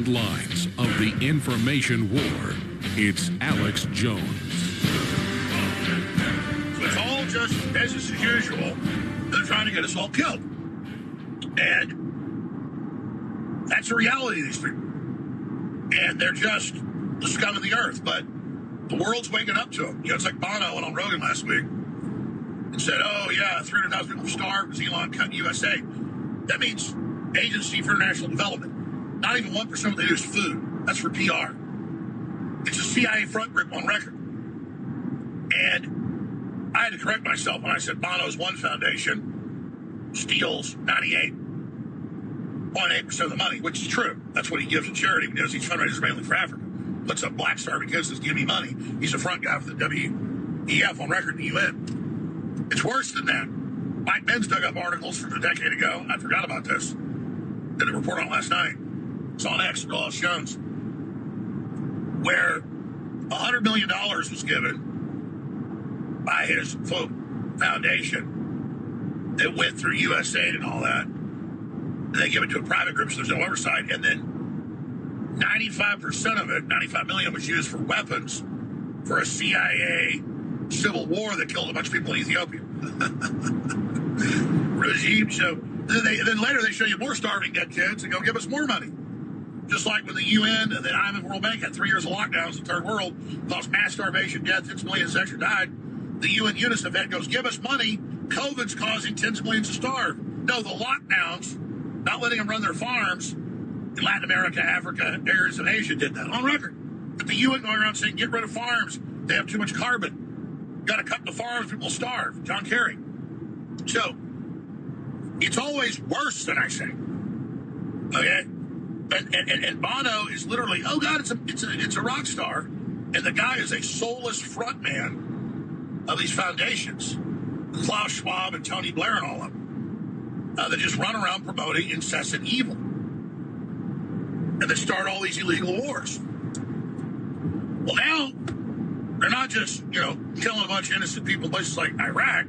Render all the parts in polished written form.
front lines of the information war. It's Alex Jones. So it's all just business as usual. They're trying to get us all killed. And that's the reality of these people. And they're just the scum of the earth. But the world's waking up to them. You know, it's like Bono went on Rogan last week and said, oh, yeah, 300,000 people starved because Elon cut USA. That means Agency for International Development. Not even 1% of what they do is food. That's for PR. It's a CIA front group on record. And I had to correct myself when I said Bono's one foundation steals 98.8% of the money, which is true. That's what he gives to charity. He does these fundraisers mainly for Africa. Puts up black starving kids and says, give me money. He's the front guy for the WEF on record in the UN. It's worse than that. Mike Benz dug up articles from a decade ago. I forgot about this. Did a report on it last night. It's on X, AlexJones, where $100 million was given by his foundation that went through USAID and all that. And they give it to a private group, so there's no oversight. And then 95% of it, 95 million, was used for weapons for a CIA civil war that killed a bunch of people in Ethiopia. Regime. So then later they show you more starving dead kids and go give us more money. Just like when the UN and the IMF and World Bank had 3 years of lockdowns in the third world, caused mass starvation, death, tens of millions extra died. The UN UNICEF head goes, give us money. COVID's causing tens of millions to starve. No, the lockdowns, not letting them run their farms in Latin America, Africa, areas of Asia did that on record. But the UN going around saying, get rid of farms. They have too much carbon. Got to cut the farms, people will starve. John Kerry. So, it's always worse than I say. Okay? And Bono is literally, oh God, it's a rock star. And the guy is a soulless front man of these foundations. Klaus Schwab and Tony Blair and all of them. That just run around promoting incessant evil. And they start all these illegal wars. Well, now, they're not just, killing a bunch of innocent people in places like Iraq.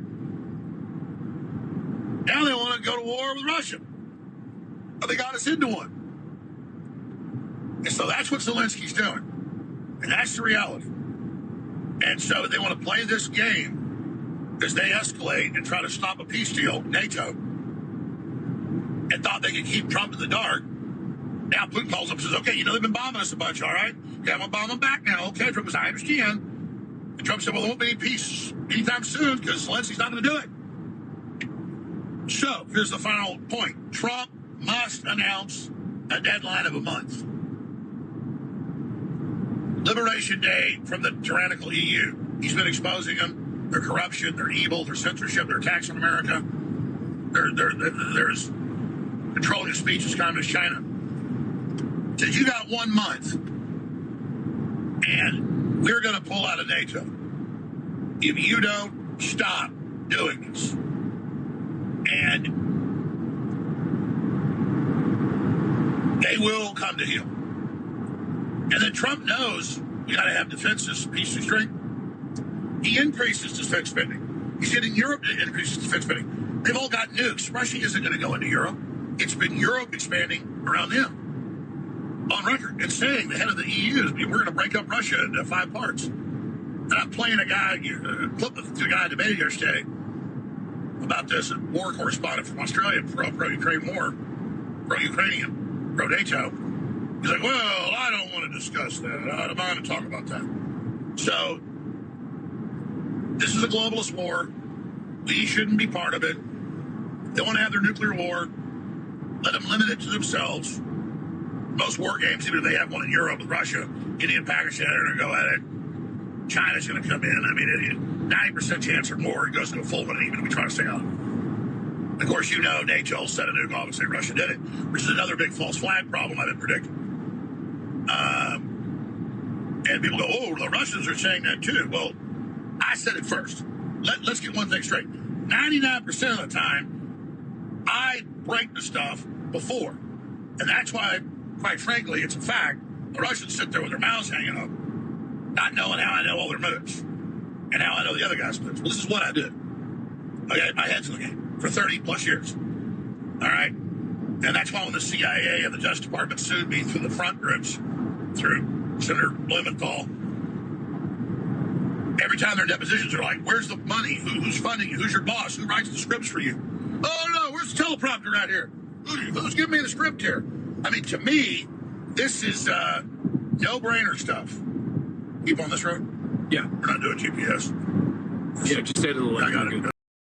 Now they want to go to war with Russia. But they got us into one. And so that's what Zelensky's doing. And that's the reality. And so they want to play this game as they escalate and try to stop a peace deal, NATO, and thought they could keep Trump in the dark. Now Putin calls up and says, okay, they've been bombing us a bunch, all right? Okay, I'm going to bomb them back now. Okay, Trump says, I understand. And Trump said, well, there won't be any peace anytime soon because Zelensky's not going to do it. So here's the final point. Trump must announce a deadline of a month. Liberation Day from the tyrannical EU. He's been exposing them. Their corruption, their evil, their censorship, their attacks on America. There's controlling of speech as communist China. Says you got 1 month, and we're going to pull out of NATO if you don't stop doing this. And they will come to him. And then Trump knows we got to have defenses, peace and strength. He increases defense spending. He's getting Europe to increase defense spending. They've all got nukes. Russia isn't going to go into Europe. It's been Europe expanding around them. On record and saying, the head of the EU, we're going to break up Russia into 5 parts. And I'm playing a clip of the guy I debated yesterday about this, a war correspondent from Australia, pro-Ukraine war, pro-Ukrainian, pro-NATO. He's like, well, I don't want to discuss that. I don't want to talk about that. So, this is a globalist war. We shouldn't be part of it. They want to have their nuclear war. Let them limit it to themselves. Most war games, even if they have one in Europe with Russia, India and Pakistan are going to go at it. China's going to come in. I mean, 90% chance or more it goes into a full one, even if we try to stay out. Of course, NATO will set a nuke off and say Russia did it, which is another big false flag problem I've been predicting. And people go, oh, the Russians are saying that too. Well, I said it first. Let's get one thing straight. 99% of the time, I break the stuff before. And that's why, quite frankly, it's a fact, the Russians sit there with their mouths hanging up, not knowing how I know all their moves and how I know the other guys' moves. Well, this is what I do. Okay, my head's in the game for 30 plus years. All right? And that's why when the CIA and the Justice Department sued me through the front groups, through Senator Blumenthal, every time their depositions are like, where's the money? Who's funding you? Who's your boss? Who writes the scripts for you? Oh, no, where's the teleprompter out here? Who's giving me the script here? I mean, to me, this is no-brainer stuff. Keep on this road? Yeah. We're not doing GPS. Yeah, just stay to the left. I got it.